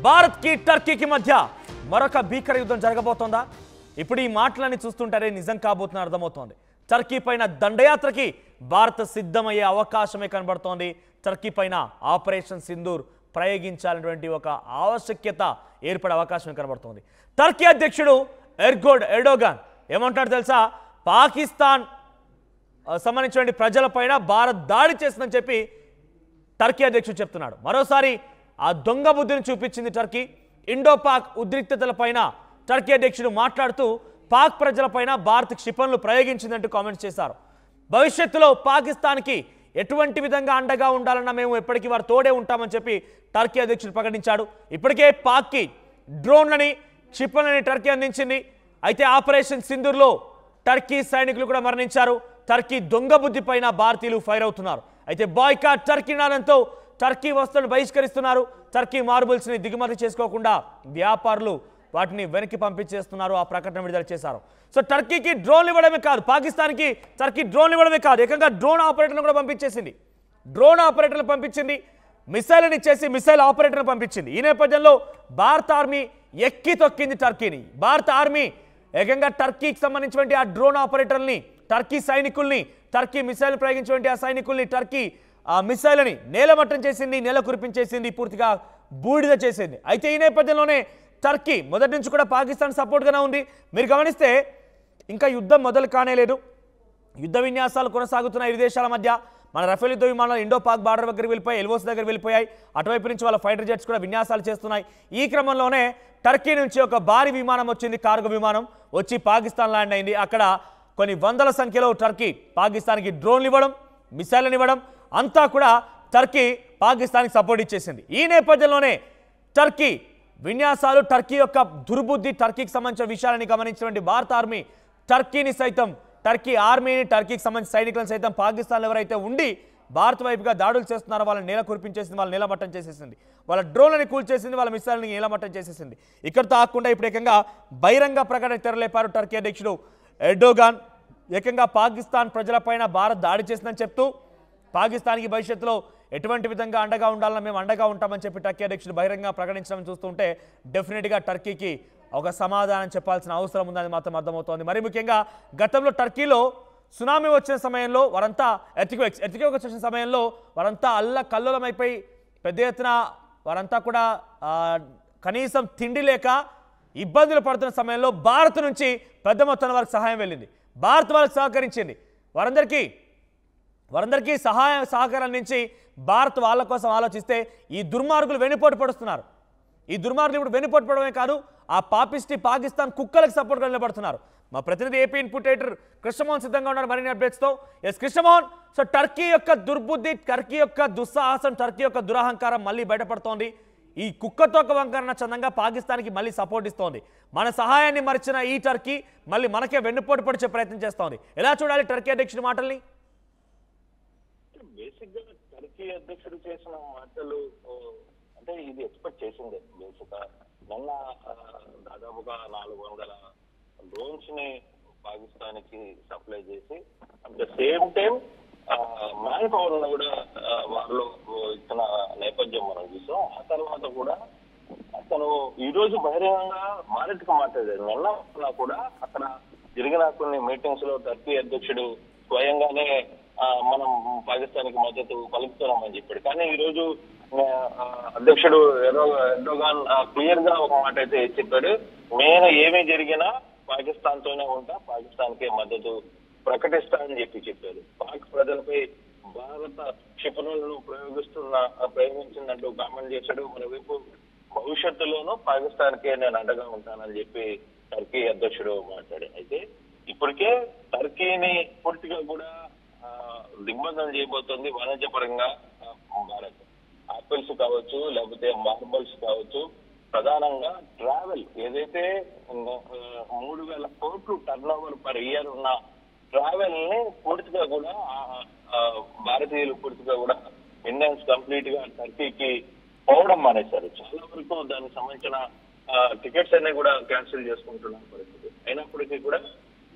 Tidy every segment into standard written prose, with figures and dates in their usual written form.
భారత్ కి టర్కీకి మధ్య మరొక భీకర యుద్ధం జరగబోతోందా? ఇప్పుడు ఈ మాటలన్నీ చూస్తుంటారే నిజం కాబోతున్న అర్థమవుతోంది. టర్కీ పైన దండయాత్రకి భారత్ సిద్ధమయ్యే అవకాశమే కనబడుతోంది. టర్కీ పైన ఆపరేషన్ సింధూర్ ప్రయోగించాలనేటువంటి ఒక ఆవశ్యకత ఏర్పడే అవకాశం కనబడుతోంది. టర్కీ అధ్యక్షుడు ఎర్డోగాన్ ఏమంటాడు తెలుసా? పాకిస్తాన్ సంబంధించిన ప్రజలపైన భారత్ దాడి చేస్తుందని చెప్పి టర్కీ అధ్యక్షుడు చెప్తున్నాడు. మరోసారి ఆ దొంగ బుద్ధిని చూపించింది టర్కీ. ఇండో పాక్ ఉద్రిక్తతలపైన టర్కీ అధ్యక్షుడు మాట్లాడుతూ పాక్ ప్రజలపైన భారత్ క్షిపణులు ప్రయోగించిందంటూ కామెంట్స్ చేశారు. భవిష్యత్తులో పాకిస్తాన్కి ఎటువంటి విధంగా అండగా ఉండాలన్నా మేము ఎప్పటికీ వారు తోడే ఉంటామని చెప్పి టర్కీ అధ్యక్షుడు ప్రకటించాడు. ఇప్పటికే పాక్కి డ్రోన్లని క్షిపణులని టర్కీ అందించింది. అయితే ఆపరేషన్ సింధూర్లో టర్కీ సైనికులు కూడా మరణించారు. టర్కీ దొంగ బుద్ధి పైన భారతీయులు ఫైర్ అవుతున్నారు. అయితే బాయ్కాట్ టర్కీ నాదంతో టర్కీ వస్తువులను బహిష్కరిస్తున్నారు. టర్కీ మార్బుల్స్ని దిగుమతి చేసుకోకుండా వ్యాపారులు వాటిని వెనక్కి పంపించేస్తున్నారు. ఆ ప్రకటన విడుదల చేశారు. సో టర్కీకి డ్రోన్లు ఇవ్వడమే కాదు, పాకిస్తాన్కి టర్కీ డ్రోన్లు ఇవ్వడమే కాదు, ఏకంగా డ్రోన్ ఆపరేటర్లు కూడా పంపించేసింది. డ్రోన్ ఆపరేటర్లు పంపించింది, మిసైల్ని ఇచ్చేసి మిసైల్ ఆపరేటర్లు పంపించింది. ఈ నేపథ్యంలో భారత ఆర్మీ ఎక్కి తొక్కింది టర్కీని. భారత ఆర్మీ ఏకంగా టర్కీకి సంబంధించినటువంటి ఆ డ్రోన్ ఆపరేటర్ని, టర్కీ సైనికుల్ని, టర్కీ మిసైల్ ప్రయోగించినటువంటి ఆ సైనికుల్ని, టర్కీ ఆ మిసైల్ని నేలమట్టం చేసింది, నేల కురిపించేసింది, పూర్తిగా బూడిద చేసింది. అయితే ఈ నేపథ్యంలోనే టర్కీ మొదటి నుంచి కూడా పాకిస్తాన్ సపోర్ట్గానే ఉంది. మీరు గమనిస్తే ఇంకా యుద్ధం మొదలు కానేలేదు. యుద్ధ విన్యాసాలు కొనసాగుతున్న ఇరు దేశాల మధ్య. మన రఫేల్ యుద్ధ విమానాలు ఇండో పాక్ బార్డర్ దగ్గరికి వెళ్ళిపోయాయి, ఎల్ఓసి దగ్గర వెళ్ళిపోయాయి. అటువైపు నుంచి వాళ్ళ ఫైటర్ జెట్స్ కూడా విన్యాసాలు చేస్తున్నాయి. ఈ క్రమంలోనే టర్కీ నుంచి ఒక భారీ విమానం వచ్చింది, కార్గో విమానం వచ్చి పాకిస్తాన్ ల్యాండ్ అయింది. అక్కడ కొన్ని వందల సంఖ్యలో టర్కీ పాకిస్తాన్కి డ్రోన్లు ఇవ్వడం, మిసైల్ని ఇవ్వడం, అంతా కూడా టర్కీ పాకిస్తాన్కి సపోర్ట్ ఇచ్చేసింది. ఈ నేపథ్యంలోనే టర్కీ విన్యాసాలు, టర్కీ యొక్క దుర్బుద్ధి, టర్కీకి సంబంధించిన విషయాలని గమనించినటువంటి భారత ఆర్మీ టర్కీని సైతం, టర్కీ ఆర్మీని, టర్కీకి సంబంధించిన సైనికులను సైతం పాకిస్తాన్లో ఎవరైతే ఉండి భారత్ వైపుగా దాడులు చేస్తున్నారో వాళ్ళని నేల కురిపించేసింది, వాళ్ళని నేలమట్టం చేసేసింది, వాళ్ళ డ్రోన్లని కూల్చేసింది, వాళ్ళ మిసైల్ని నేలమట్టం చేసేసింది. ఇక్కడితో ఆకుండా ఇప్పుడు ఏకంగా బహిరంగ ప్రకటన తెరలేపారు టర్కీ అధ్యక్షుడు ఎర్డోగాన్. ఏకంగా పాకిస్తాన్ ప్రజలపైన భారత్ దాడి చేసిందని చెప్తూ పాకిస్తాన్కి భవిష్యత్తులో ఎటువంటి విధంగా అండగా ఉండాలని మేము అండగా ఉంటామని చెప్పి టర్కీ అధ్యక్షుడు బహిరంగ ప్రకటించడం చూస్తుంటే డెఫినెట్గా టర్కీకి ఒక సమాధానం చెప్పాల్సిన అవసరం ఉందని మాత్రం అర్థమవుతోంది. మరి ముఖ్యంగా గతంలో టర్కీలో సునామీ వచ్చిన సమయంలో వారంతా ఎర్త్క్వేక్ వచ్చిన సమయంలో వారంతా కల్లోలమైపోయి పెద్ద ఎత్తున వారంతా కూడా కనీసం తిండి లేక ఇబ్బందులు పడుతున్న సమయంలో భారత్ నుంచి పెద్ద మొత్తం వారికి సహాయం వెళ్ళింది. భారత్ వాళ్ళకి సహకరించింది. వారందరికీ సహకారం అందించి భారత్ వాళ్ళ కోసం ఆలోచిస్తే ఈ దుర్మార్గులు వెన్నుపోటు పడుతున్నారు. ఈ దుర్మార్గులు ఇప్పుడు వెన్నుపోటు పడమే కాదు, ఆ పాపిస్టి పాకిస్తాన్ కుక్కలకు సపోర్ట్గా నిలబడుతున్నారు. మా ప్రతినిధి ఏపీ ఇన్పుట్ ఎడిటర్ కృష్ణమోహన్ సిద్ధంగా ఉన్నారు మరిన్ని అప్డేట్స్తో. ఎస్ కృష్ణమోహన్, సో టర్కీ యొక్క దుర్బుద్ధి, టర్కీ యొక్క దుస్సాహసం, టర్కీ యొక్క దురహంకారం మళ్ళీ బయటపడుతోంది. ఈ కుక్కతోక వంకరణ చందంగా పాకిస్తాన్కి మళ్ళీ సపోర్ట్ ఇస్తోంది. మన సహాయాన్ని మరిచిన ఈ టర్కీ మళ్ళీ మనకే వెన్నుపోటు పడిచే ప్రయత్నం చేస్తోంది. ఎలా చూడాలి టర్కీ అధ్యక్షుడి మాటల్ని? బేసిక్ గా టర్కీ అధ్యక్షుడు చేసిన మాటలు అంటే ఇది ఎక్స్పెక్ట్ చేసిందే. బేసిక్ గా మొన్న దాదాపుగా 400 డ్రోన్స్ ని పాకిస్తాన్ కి సప్లై చేసి at the same time man power ను కూడా వాళ్ళు ఇచ్చిన నేపథ్యం మనం చూసాం. ఆ తర్వాత కూడా అతను ఈ రోజు బహిరంగంగా భారత్ కు మాట్లాడాడు. మొన్న కూడా అక్కడ జరిగిన కొన్ని మీటింగ్స్ లో టర్కీ అధ్యక్షుడు స్వయంగానే మనం పాకిస్తాన్ కి మద్దతు పలుకుతున్నామని చెప్పాడు. కానీ ఈ రోజు అధ్యక్షుడు ఎర్డోగాన్ క్లియర్ గా ఒక మాట అయితే చెప్పాడు. నేను ఏమీ జరిగినా పాకిస్తాన్ తోనే ఉంటా, పాకిస్తాన్ కి మద్దతు ప్రకటిస్తా అని చెప్పారు. పాక్ ప్రజలపై భారత క్షిపణులను ప్రయోగించిందంటూ కామెంట్ చేశాడు. మరోవైపు భవిష్యత్తులోనూ పాకిస్తాన్ కే నేను అండగా ఉంటానని చెప్పి టర్కీ అధ్యక్షుడు మాట్లాడాడు. అయితే ఇప్పటికే టర్కీని పూర్తిగా కూడా దిగ్బంధం చేయబోతోంది వాణిజ్యపరంగా భారత్. ఆపిల్స్ కావచ్చు, లేకపోతే మార్బల్స్ కావచ్చు, ప్రధానంగా ట్రావెల్ ఏదైతే 3,000 కోట్లు టర్న్ ఓవర్ పర్ ఇయర్ ఉన్న ట్రావెల్ ని పూర్తిగా కూడా భారతీయులు పూర్తిగా కూడా ఇండియన్స్ కంప్లీట్ గా టర్కీకి పోవడం మానేశారు. చాలా వరకు దానికి సంబంధించిన టికెట్స్ అన్ని కూడా క్యాన్సిల్ చేసుకుంటున్న పరిస్థితి. అయినప్పటికీ కూడా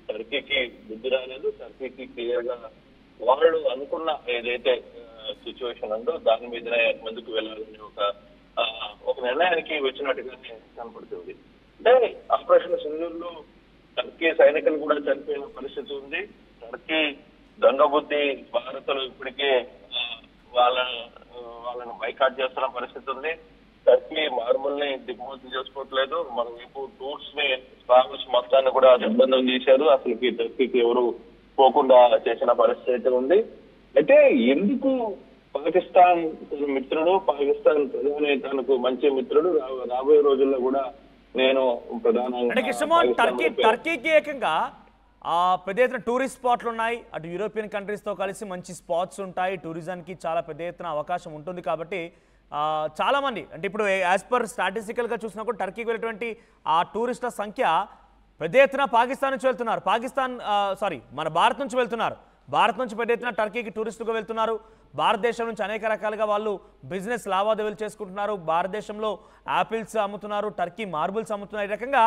టర్కీకి బుద్ధి రాలేదు. టర్కీకి క్లియర్ గా వాళ్ళు అనుకున్న ఏదైతే సిచ్యువేషన్ ఉందో దాని మీదనే ముందుకు వెళ్ళాలని ఒక నిర్ణయానికి వచ్చినట్టుగానే కనపడుతుంది. అంటే ఆపరేషన్ సింధూర్లో టర్కీ సైనికులు కూడా చనిపోయిన పరిస్థితి ఉంది. టర్కీ దొంగబుద్ధి భారత్లో ఇప్పటికే వాళ్ళని బైకాట్ చేస్తున్న పరిస్థితి ఉంది. టర్కీ మార్బుల్ ని దిగుమతి చేసుకోవట్లేదు. మరోవైపు టూర్స్ ని ట్రావెల్స్ మొత్తాన్ని కూడా నిర్బంధం చేశారు. అసలుకి టర్కీకి ఎవరు పోకుండా చేసిన పరిస్థితి ఉంది. అయితే ఎందుకు పాకిస్తాన్ తన మిత్రుడు, పాకిస్తాన్ ప్రధాని తనకు మంచి మిత్రుడు, రాబోయే రోజుల్లో కూడా నేను టర్కీకి ఏకంగా పెద్ద ఎత్తున టూరిస్ట్ స్పాట్లు ఉన్నాయి. అటు యూరోపియన్ కంట్రీస్ తో కలిసి మంచి స్పాట్స్ ఉంటాయి. టూరిజంకి చాలా పెద్ద ఎత్తున అవకాశం ఉంటుంది. కాబట్టి చాలా మంది అంటే ఇప్పుడు యాజ్ పర్ స్టాటిస్టికల్ గా చూసినప్పుడు టర్కీకి వెళ్ళేటువంటి ఆ టూరిస్టుల సంఖ్య పెద్ద ఎత్తున పాకిస్తాన్ నుంచి వెళ్తున్నారు. మన భారత్ నుంచి వెళ్తున్నారు. భారత్ నుంచి పెద్ద ఎత్తున టర్కీకి టూరిస్టులుగా వెళ్తున్నారు. భారతదేశం నుంచి అనేక రకాలుగా వాళ్ళు బిజినెస్ లావాదేవీలు చేసుకుంటున్నారు. భారతదేశంలో యాపిల్స్ అమ్ముతున్నారు, టర్కీ మార్బుల్స్ అమ్ముతున్నారు. ఈ రకంగా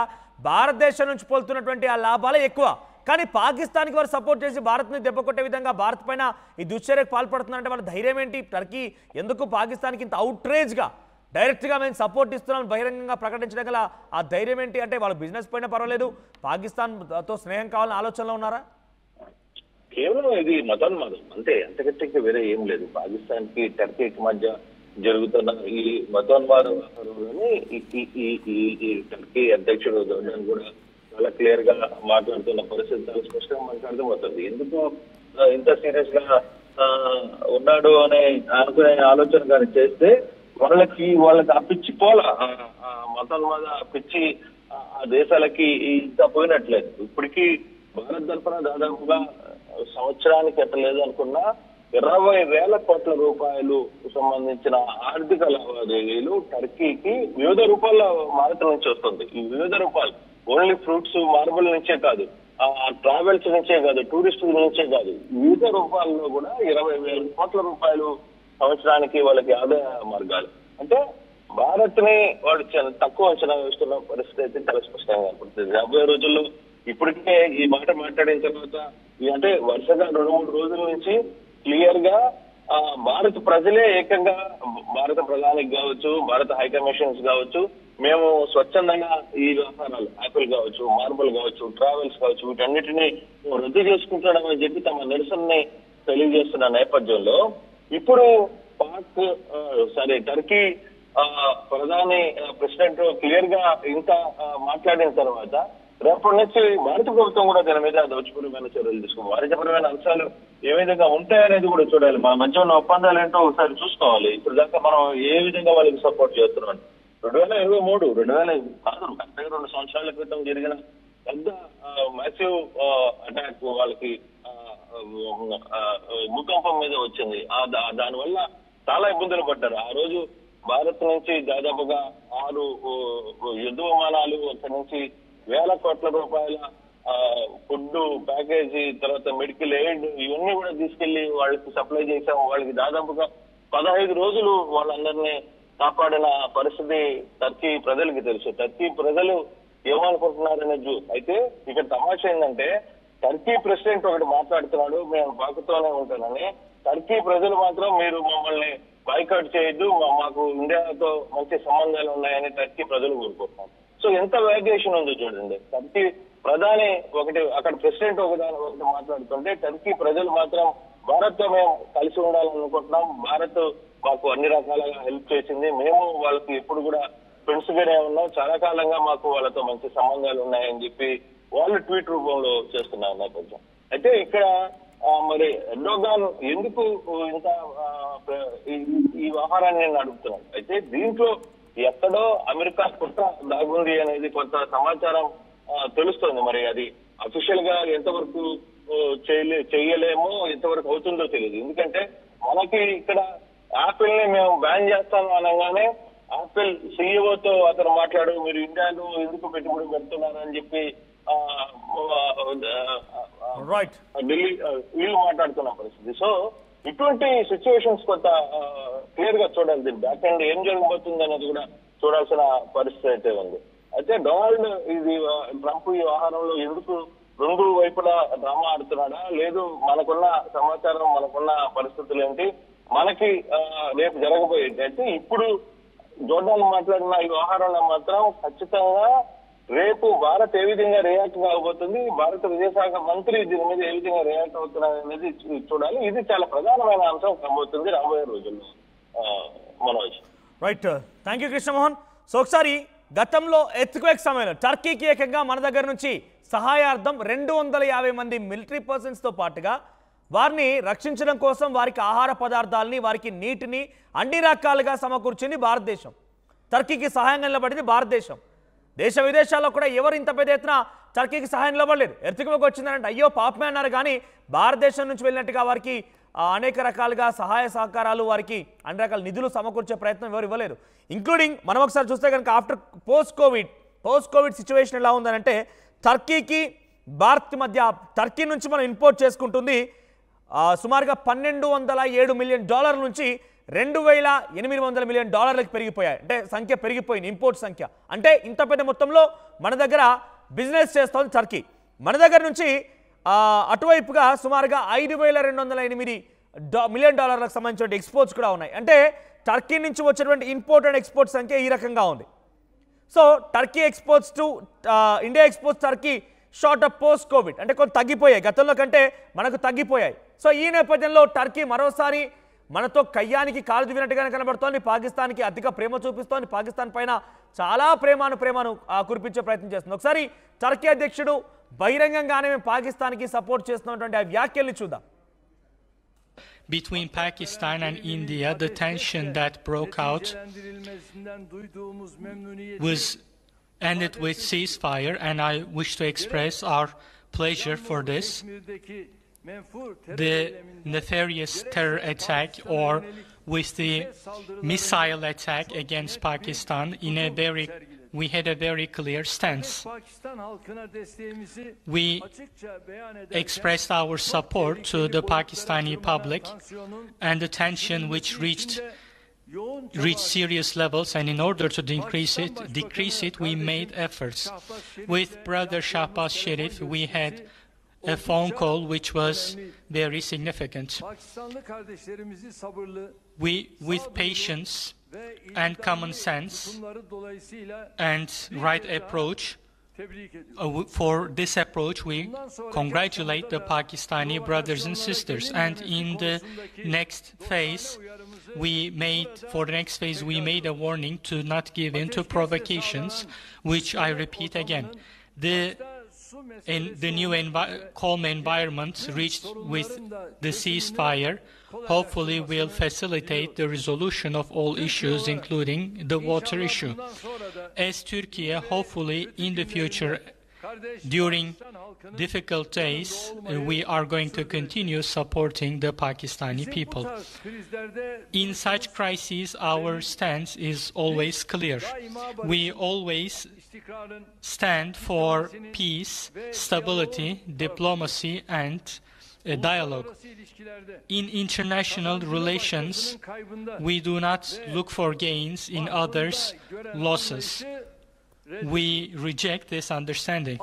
భారతదేశం నుంచి పోతున్నటువంటి ఆ లాభాలే ఎక్కువ. కానీ పాకిస్తాన్కి వారు సపోర్ట్ చేసి భారత్ని దెబ్బకొట్టే విధంగా భారత్ పైన ఈ దుశ్చర్యకు పాల్పడుతున్నారంటే వాళ్ళ ధైర్యం ఏంటి? టర్కీ ఎందుకు పాకిస్తాన్కి ఇంత అవుట్రేజ్గా డైరెక్ట్గా మేము సపోర్ట్ ఇస్తున్నాం బహిరంగంగా ప్రకటించడం గల ఆ ధైర్యం ఏంటి? అంటే వాళ్ళ బిజినెస్ పైన పర్వాలేదు, పాకిస్తాన్తో స్నేహం కావాలని ఆలోచనలో ఉన్నారా? కేవలం ఇది మతోన్మాదం అంతే, అంతకంటే వేరే ఏం లేదు. పాకిస్తాన్ కి టర్కీకి మధ్య జరుగుతున్న ఈ మతోన్మాద వ్యవహారంలోనే ఈ టర్కీ అధ్యక్షుడు జోర్డాన్ కూడా చాలా క్లియర్ గా మాట్లాడుతున్న పరిస్థితి చాలా స్పష్టంగా మనకు అర్థమవుతుంది. ఎందుకు ఇంత సీరియస్ గా ఉన్నాడు అనే అనుకునే ఆలోచన కానీ చేస్తే వాళ్ళకి ఆ పిచ్చి మతోన్మాద పిచ్చి ఆ దేశాలకి ఇంత పోయినట్లేదు. ఇప్పటికీ భారత్ తరఫున దాదాపుగా సంవత్సరానికి ఎంత లేదనుకున్నా 20,000 కోట్ల రూపాయలు సంబంధించిన ఆర్థిక లావాదేవీలు టర్కీకి వివిధ రూపాల్లో భారత్ నుంచి వస్తుంది. ఈ వివిధ రూపాయలు ఓన్లీ ఫ్రూట్స్ మార్బుల్ నుంచే కాదు, ట్రావెల్స్ నుంచే కాదు, టూరిస్టుల నుంచే కాదు, వివిధ రూపాల్లో కూడా 20,000 కోట్ల రూపాయలు సంవత్సరానికి వాళ్ళకి ఆదాయ మార్గాలు. అంటే భారత్ ని వాడు తక్కువ అంచనా వేస్తున్న పరిస్థితి అయితే చాలా స్పష్టంగా కనపడుతుంది. రాబోయే రోజుల్లో ఇప్పటికే ఈ మాట మాట్లాడిన తర్వాత అంటే వరుసగా 2-3 రోజుల నుంచి క్లియర్ గా భారత ప్రజలే ఏకంగా భారత ప్రధానికి కావచ్చు, భారత హైకమిషన్స్ కావచ్చు, మేము స్వచ్ఛందంగా ఈ వ్యవహారాలు యాపిల్ కావచ్చు, మార్బుల్ కావచ్చు, ట్రావెల్స్ కావచ్చు, వీటన్నిటిని రద్దు చేసుకుంటామని చెప్పి తమ నిరసనని తెలియజేస్తున్న నేపథ్యంలో ఇప్పుడు టర్కీ ప్రధాని ప్రెసిడెంట్ క్లియర్ గా ఇంత మాట్లాడిన తర్వాత రేపటి నుంచి భారత ప్రభుత్వం కూడా దీని మీద దౌత్యపరమైన చర్యలు తీసుకోవాలి. వాణిజ్యపరమైన అంశాలు ఏ విధంగా ఉంటాయనేది కూడా చూడాలి. మన మధ్య ఉన్న ఒప్పందాలు ఏంటో ఒకసారి చూసుకోవాలి. ఇప్పుడు దాకా మనం ఏ విధంగా వాళ్ళకి సపోర్ట్ చేస్తున్నాం. 2023 కాదు, 2 సంవత్సరాల క్రితం జరిగిన పెద్ద మ్యాసివ్ అటాక్ వాళ్ళకి భూకంపం మీద వచ్చింది. దానివల్ల చాలా ఇబ్బందులు పడ్డారు. ఆ రోజు భారత్ నుంచి దాదాపుగా 6 యుద్ధ విమానాలు, అక్కడి నుంచి 1,000 కోట్ల రూపాయల ఫుడ్ ప్యాకేజీ, తర్వాత మెడికల్ ఎయిడ్, ఇవన్నీ కూడా తీసుకెళ్లి వాళ్ళకి సప్లై చేశాం. వాళ్ళకి దాదాపుగా 15 రోజులు వాళ్ళందరినీ కాపాడిన పరిస్థితి టర్కీ ప్రజలకి తెలుసు. టర్కీ ప్రజలు ఏమనుకుంటున్నారనేది అయితే ఇక్కడ తమాషా ఏంటంటే టర్కీ ప్రెసిడెంట్ ఒకటి మాట్లాడుతున్నాడు, మేము పాకుతోనే ఉంటానని. టర్కీ ప్రజలు మాత్రం మీరు మమ్మల్ని బాయ్కాట్ చేయొద్దు, మాకు ఇండియాతో మంచి సంబంధాలు ఉన్నాయని టర్కీ ప్రజలు కోరుకుంటున్నారు. సో ఎంత వేరియేషన్ ఉందో చూడండి. టర్కీ ప్రధాని ఒకటి, అక్కడ ప్రెసిడెంట్ ఒకటి మాట్లాడుతుంటే టర్కీ ప్రజలు మాత్రం భారత్ తో మేము కలిసి ఉండాలనుకుంటున్నాం, భారత్ మాకు అన్ని రకాలుగా హెల్ప్ చేసింది, మేము వాళ్ళకి ఎప్పుడు కూడా ఫ్రెండ్స్ గానే ఉన్నాం, చాలా కాలంగా మాకు వాళ్ళతో మంచి సంబంధాలు ఉన్నాయని చెప్పి వాళ్ళు ట్వీట్ రూపంలో చేస్తున్నారు నేపథ్యం. అయితే ఇక్కడ మరి ఎర్డోగాన్ ఎందుకు ఇంత ఈ వ్యవహారాన్ని నేను అడుగుతున్నాను. అయితే దీంట్లో ఎక్కడో అమెరికా కుట్ర దాగుంది అనేది కొంత సమాచారం తెలుస్తుంది. మరి అది అఫీషియల్ గా ఎంతవరకు చేయలేమో, ఎంతవరకు అవుతుందో తెలియదు. ఎందుకంటే మనకి ఇక్కడ యాపిల్ ని మేము బ్యాన్ చేస్తాము అనగానే యాపిల్ సిఇఓతో అతను మాట్లాడు, మీరు ఇండియాలో ఎందుకు పెట్టుబడి పెడుతున్నారు అని చెప్పి ఢిల్లీ వీళ్ళు మాట్లాడుతున్న పరిస్థితి. సో ఇటువంటి సిచ్యువేషన్స్ కొంత క్లియర్ గా చూడాలి. దీని బ్యాక్ ఎండ్ ఏం జరగబోతుంది అనేది కూడా చూడాల్సిన పరిస్థితి అయితే ఉంది. అయితే డొనాల్డ్ ట్రంప్ ఈ వ్యవహారంలో ఎందుకు 2 వైపులా డ్రామా ఆడుతున్నాడా, లేదు మనకున్న సమాచారం, మనకున్న పరిస్థితులు ఏంటి, మనకి రేపు జరగబోయేది అయితే ఇప్పుడు జోర్డాన్ మాట్లాడిన ఈ వ్యవహారంలో మాత్రం ఖచ్చితంగా రేపు భారత్ ఏ విధంగా రియాక్ట్ కాబోతుంది, భారత విదేశాంగ మంత్రి దీని మీద ఏ విధంగా రియాక్ట్ అవుతున్నారు అనేది చూడాలి. ఇది చాలా ప్రధానమైన అంశం కాబోతుంది రాబోయే రోజుల్లో. Manoj right, thank you Krishnamohan. So ఒకసారి గతంలో ఎర్త్క్వేక్ సమయంలో టర్కీకి ఏకంగా మన దగ్గర నుంచి సహాయార్థం 250 మంది మిలిటరీ పర్సన్స్తో పాటుగా వారిని రక్షించడం కోసం వారికి ఆహార పదార్థాలని, వారికి నీటిని అన్ని రకాలుగా సమకూర్చింది భారతదేశం. టర్కీకి సహాయంగా నిలబడింది భారతదేశం. దేశ విదేశాల్లో కూడా ఎవరు ఇంత పెద్ద ఎత్తున టర్కీకి సహాయం నిలబడలేదు. ఎర్త్క్వేక్ వచ్చిందంటే అయ్యో పాపమే అన్నారు, కానీ భారతదేశం నుంచి వెళ్ళినట్టుగా వారికి అనేక రకాలుగా సహాయ సహకారాలు, వారికి అన్ని రకాల నిధులు సమకూర్చే ప్రయత్నం ఎవరు ఇవ్వలేదు. ఇంక్లూడింగ్ మనం ఒకసారి చూస్తే కనుక ఆఫ్టర్ పోస్ట్ కోవిడ్ సిచ్యువేషన్ ఎలా ఉందనంటే టర్కీకి భారత్ మధ్య టర్కీ నుంచి మనం ఇంపోర్ట్ చేసుకుంటుంది సుమారుగా $1,207 మిలియన్ నుంచి $2,800 మిలియన్ పెరిగిపోయాయి. అంటే సంఖ్య పెరిగిపోయింది, ఇంపోర్ట్ సంఖ్య. అంటే ఇంత పెద్ద మొత్తంలో మన దగ్గర బిజినెస్ చేస్తోంది టర్కీ. మన దగ్గర నుంచి అటువైపుగా సుమారుగా $5,208 మిలియన్ సంబంధించిన ఎక్స్పోర్ట్స్ కూడా ఉన్నాయి. అంటే టర్కీ నుంచి వచ్చేటువంటి ఇంపోర్ట్ అండ్ ఎక్స్పోర్ట్ సంఖ్య ఈ రకంగా ఉంది. So Turkey exports to India exports Turkey short of post Covid, అంటే కొంత తగ్గిపోయాయి, గతంలో కంటే మనకు తగ్గిపోయాయి. సో ఈ నేపథ్యంలో టర్కీ మరోసారి మనతో కయ్యానికి కాలు దువ్వినట్టుగానే కనబడుతోంది. పాకిస్తాన్కి అధిక ప్రేమ చూపిస్తోంది. పాకిస్తాన్ పైన చాలా ప్రేమను కురిపించే ప్రయత్నం చేస్తుంది. ఒకసారి టర్కీ అధ్యక్షుడు బహిరంగంగానే మేము పాకిస్తాన్కి సపోర్ట్ చేస్తున్నటువంటి ఆ వ్యాఖ్యల్ని చూద్దాం. Between Pakistan and India, the tension that broke out was ended with ceasefire, and I wish to express our pleasure for this. The nefarious terror attack, or with the missile attack against Pakistan, we had a very clear stance. We expressed our support to the Pakistani public, and the tension which reached serious levels, and in order to decrease it, we made efforts. With Brother Shahbaz Sharif, we had a phone call which was very significant. We, with patience and common sense and right approach, for this approach we congratulate the Pakistani brothers and sisters, and in the next phase we made a warning to not give in to provocations, which I repeat again. The new calm environment reached with the ceasefire hopefully will facilitate the resolution of all issues, including the water issue. As Turkey, hopefully in the future, during difficult days, we are going to continue supporting the Pakistani people. In such crises, our stance is always clear. We always stand for peace, stability, diplomacy, and dialogue. In international relations, we do not look for gains in others' losses. We reject this understanding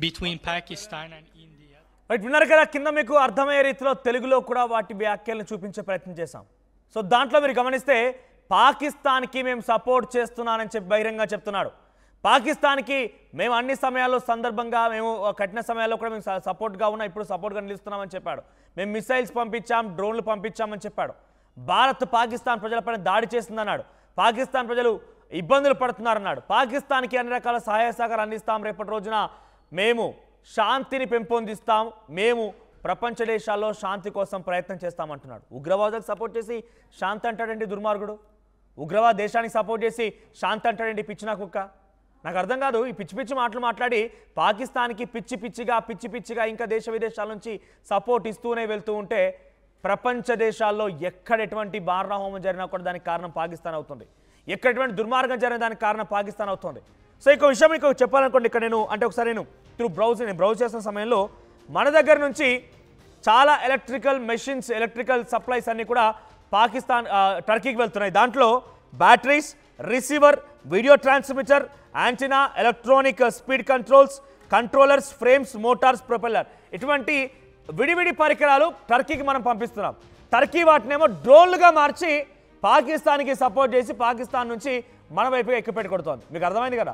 between Pakistan and India. Right, విన్నారు కదా, కింద మీకు అర్థమయ్యే రీతిలో తెలుగులో కూడా వాటి వ్యాఖ్యలను చూపించే ప్రయత్నం చేశాం. సో దాంట్లో మీరు గమనిస్తే పాకిస్తాన్కి మేము సపోర్ట్ చేస్తున్నానని చెప్పి బహిరంగంగా చెప్తున్నాడు. పాకిస్తాన్కి మేము అన్ని సమయాల్లో సందర్భంగా మేము కఠిన సమయాల్లో కూడా మేము సపోర్ట్గా ఉన్నాం, ఇప్పుడు సపోర్ట్గా నిలుస్తున్నామని చెప్పాడు. మేము మిసైల్స్ పంపించాం, డ్రోన్లు పంపించామని చెప్పాడు. భారత్ పాకిస్తాన్ ప్రజలపైన దాడి చేస్తుందన్నాడు. పాకిస్తాన్ ప్రజలు ఇబ్బందులు పడుతున్నారన్నాడు. పాకిస్తాన్కి అన్ని రకాల సహాయ సహకారం అందిస్తాం, రేపటి రోజున మేము శాంతిని పెంపొందిస్తాం, మేము ప్రపంచ దేశాల్లో శాంతి కోసం ప్రయత్నం చేస్తామంటున్నాడు. ఉగ్రవాదానికి సపోర్ట్ చేసి శాంతి అంటాడండి దుర్మార్గుడు. ఉగ్రవాద దేశానికి సపోర్ట్ చేసి శాంతి అంటాడండి పిచ్చినా కుక్క. నాకు అర్థం కాదు, ఈ పిచ్చి పిచ్చి మాటలు మాట్లాడి పాకిస్తాన్కి పిచ్చి పిచ్చిగా ఇంకా దేశ విదేశాల నుంచి సపోర్ట్ ఇస్తూనే వెళ్తూ ఉంటే ప్రపంచ దేశాల్లో ఎక్కడ ఎటువంటి బార్నాహోమం జరిగినా కూడా దానికి కారణం పాకిస్తాన్ అవుతుంది. ఎక్కడ ఎటువంటి దుర్మార్గం జరిగిన దానికి కారణం పాకిస్తాన్ అవుతుంది. సో ఇంకో విషయం మీకు చెప్పాలనుకోండి, ఇక్కడ ఒకసారి నేను బ్రౌజ్ చేసిన సమయంలో మన దగ్గర నుంచి చాలా ఎలక్ట్రికల్ సప్లైస్ అన్నీ కూడా పాకిస్తాన్ టర్కీకి వెళ్తున్నాయి. దాంట్లో batteries, receiver, video transmitter, antenna, electronic speed controllers, frames, Motors, propeller, ఇటువంటి విడివిడి పరికరాలు టర్కీకి మనం పంపిస్తున్నాం. టర్కీ వాటినేమో డ్రోన్లుగా మార్చి పాకిస్తాన్కి సపోర్ట్ చేసి పాకిస్తాన్ నుంచి మన వైపుగా ఎక్కుపెట్టి కొడుతోంది. మీకు అర్థమైంది కదా,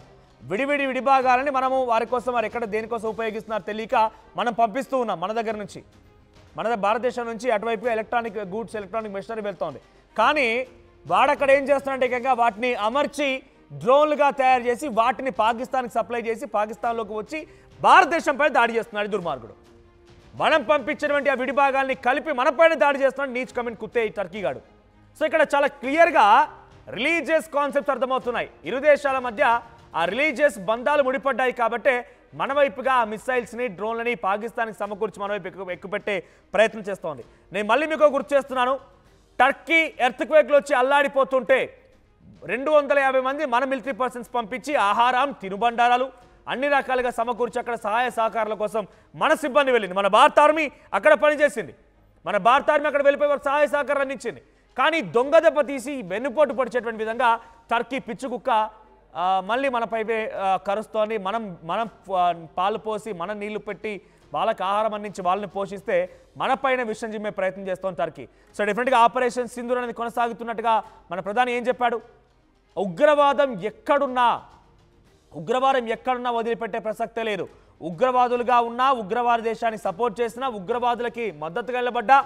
విడిభాగాలని మనము వారి కోసం వారు ఎక్కడ దేనికోసం ఉపయోగిస్తున్నారు తెలియక మనం పంపిస్తూ ఉన్నాం మన దగ్గర నుంచి, మన భారతదేశం నుంచి అటువైపుగా ఎలక్ట్రానిక్ గూడ్స్, ఎలక్ట్రానిక్ మెషినరీ వెళ్తోంది. కానీ వాడక్కడ ఏం చేస్తున్నారంటే ఏకంగా వాటిని అమర్చి డ్రోన్లుగా తయారు చేసి వాటిని పాకిస్తాన్కి సప్లై చేసి పాకిస్తాన్లోకి వచ్చి భారతదేశంపై దాడి చేస్తున్నాడు దుర్మార్గుడు. మనం పంపించినటువంటి ఆ విడిభాగాల్ని కలిపి మనపైన దాడి చేస్తున్నాడు నీచ్ కమెంట్ కుత్తే ఈ టర్కీ గాడు. సో ఇక్కడ చాలా క్లియర్గా రిలీజియస్ కాన్సెప్ట్స్ అర్థమవుతున్నాయి. ఇరు దేశాల మధ్య ఆ రిలీజియస్ బంధాలు ముడిపడ్డాయి కాబట్టే మన వైపుగా ఆ మిసైల్స్ని, డ్రోన్లని పాకిస్తాన్కి సమకూర్చి మన వైపు ఎక్కుపెట్టే ప్రయత్నం చేస్తోంది. నేను మళ్ళీ మీకు గుర్తు చేస్తున్నాను, టర్కీ ఎర్త్క్వేక్లు వచ్చి అల్లాడిపోతుంటే 250 మంది మన మిలిటరీ పర్సన్స్ పంపించి ఆహారం, తినుబండారాలు అన్ని రకాలుగా సమకూర్చి అక్కడ సహాయ సహకారాల కోసం మన సిబ్బంది వెళ్ళింది. మన భారత ఆర్మీ అక్కడ పనిచేసింది, మన భారత ఆర్మీ అక్కడ వెళ్ళిపోయి వారు సహాయ సహకారం అందించింది. కానీ దొంగ దెబ్బ తీసి వెన్నుపోటు పొడిచేటువంటి విధంగా టర్కీ పిచ్చుకుక్క మళ్ళీ మనపై కరుస్తోంది. మనం పాలు పోసి మన నీళ్లు పెట్టి వాళ్ళకి ఆహారం అందించి వాళ్ళని పోషిస్తే మనపైన విషయం జిమ్మే ప్రయత్నం చేస్తోంది టర్కీ. సో డెఫినెట్గా ఆపరేషన్ సింధూర్ అనేది కొనసాగుతున్నట్టుగా మన ప్రధాని ఏం చెప్పాడు, ఉగ్రవాదం ఎక్కడున్నా వదిలిపెట్టే ప్రసక్తే లేదు. ఉగ్రవాదులుగా ఉన్నా, ఉగ్రవాద దేశాన్ని సపోర్ట్ చేసినా, ఉగ్రవాదులకి మద్దతుగా నిలబడ్డా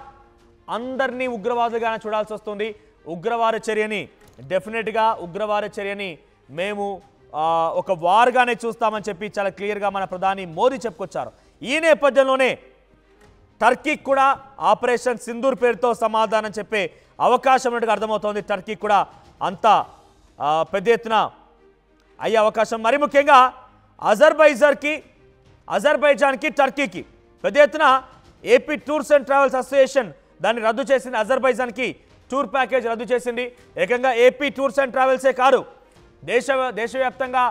అందరినీ ఉగ్రవాదులుగానే చూడాల్సి వస్తుంది. ఉగ్రవాద చర్యని మేము ఒక వార్గానే చూస్తామని చెప్పి చాలా క్లియర్గా మన ప్రధాని మోదీ చెప్పుకొచ్చారు. ఈ నేపథ్యంలోనే టర్కీకి కూడా ఆపరేషన్ సింధూర్ పేరుతో సమాధానం చెప్పే అవకాశం ఉన్నట్టుగా అర్థమవుతోంది. టర్కీ కూడా అంత పెద్ద ఎత్తున అయ్యే అవకాశం. మరి ముఖ్యంగా అజర్బైజాన్కి టర్కీకి పెద్ద ఎత్తున AP tours and travels association దాన్ని రద్దు చేసింది. అజర్బైజాన్కి టూర్ ప్యాకేజ్ రద్దు చేసింది. ఏకంగా ఏపీ టూర్స్ అండ్ ట్రావెల్సే కాదు, దేశవ్యాప్తంగా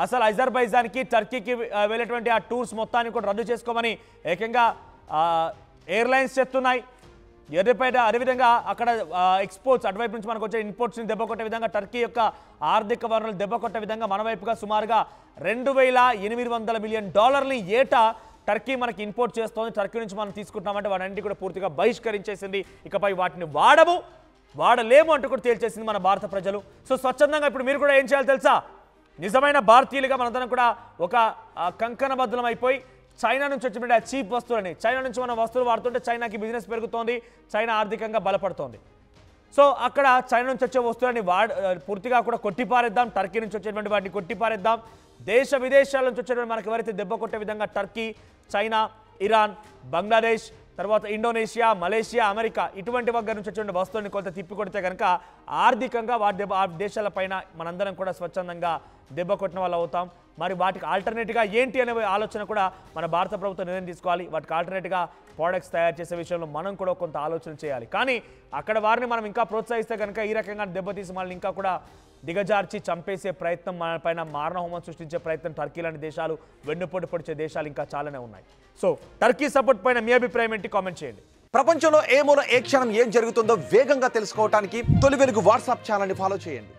అసలు అజర్బైజాన్కి టర్కీకి వెళ్ళేటువంటి ఆ టూర్స్ మొత్తాన్ని కూడా రద్దు చేసుకోమని ఏకంగా ఎయిర్లైన్స్ చెప్తున్నాయి. అదేవిధంగా అక్కడ ఎక్స్పోర్ట్స్ అటువైపు నుంచి మనకు వచ్చే ఇంపోర్ట్స్ని దెబ్బకొట్టే విధంగా, టర్కీ యొక్క ఆర్థిక వనరులు దెబ్బకొట్టే విధంగా మన వైపుగా సుమారుగా $2,800 మిలియన్ ఏటా టర్కీ మనకి ఇంపోర్ట్ చేస్తోంది. టర్కీ నుంచి మనం తీసుకుంటున్నామంటే వాటన్నింటి కూడా పూర్తిగా బహిష్కరించేసింది. ఇకపై వాటిని వాడలేము అంటూ కూడా తేల్చేసింది మన భారత ప్రజలు. సో స్వచ్ఛందంగా ఇప్పుడు మీరు కూడా ఏం చేయాలి తెలుసా, నిజమైన భారతీయులుగా మనందరం కూడా ఒక కంకణబద్ధం అయిపోయి చైనా నుంచి వచ్చినటువంటి ఆ చీప్ వస్తువులని, చైనా నుంచి మనం వస్తువులు వాడుతుంటే చైనాకి బిజినెస్ పెరుగుతోంది, చైనా ఆర్థికంగా బలపడుతోంది. సో అక్కడ చైనా నుంచి వచ్చే వస్తువులని పూర్తిగా కూడా కొట్టిపారేద్దాం, టర్కీ నుంచి వచ్చేటువంటి వాటిని కొట్టిపారేద్దాం. దేశ విదేశాల నుంచి వచ్చేటువంటి మనకు ఎవరైతే దెబ్బ కొట్టే విధంగా టర్కీ, చైనా, ఇరాన్, బంగ్లాదేశ్, తర్వాత ఇండోనేషియా, మలేషియా, అమెరికా ఇటువంటి దగ్గర నుంచి వచ్చేటువంటి వస్తువుని కొంత తిప్పికొడితే కనుక ఆర్థికంగా ఆ దేశాల పైన మనందరం కూడా స్వచ్ఛందంగా దెబ్బ కొట్టిన వాళ్ళు అవుతాం. మరి వాటికి ఆల్టర్నేట్గా ఏంటి అనే ఆలోచన కూడా మన భారత ప్రభుత్వం నిర్ణయం తీసుకోవాలి. వాటికి ఆల్టర్నేట్గా ప్రోడక్ట్స్ తయారు చేసే విషయంలో మనం కూడా కొంత ఆలోచన చేయాలి. కానీ అక్కడ వారిని మనం ఇంకా ప్రోత్సహిస్తే కనుక ఈ రకంగా దెబ్బతీసి మనల్ని ఇంకా కూడా దిగజార్చి చంపేసే ప్రయత్నం, మన పైన మారణహోమం సృష్టించే ప్రయత్నం టర్కీ లాంటి దేశాలు, వెన్నుపోటు పొడిచే దేశాలు ఇంకా చాలానే ఉన్నాయి. సో టర్కీ సపోర్ట్ పైన మీ అభిప్రాయం ఏంటి కామెంట్ చేయండి. ప్రపంచంలో ఏ మూల ఏ క్షణం ఏం జరుగుతుందో వేగంగా తెలుసుకోవడానికి తొలి వెలుగు వాట్సాప్ ఛానల్ని ఫాలో చేయండి.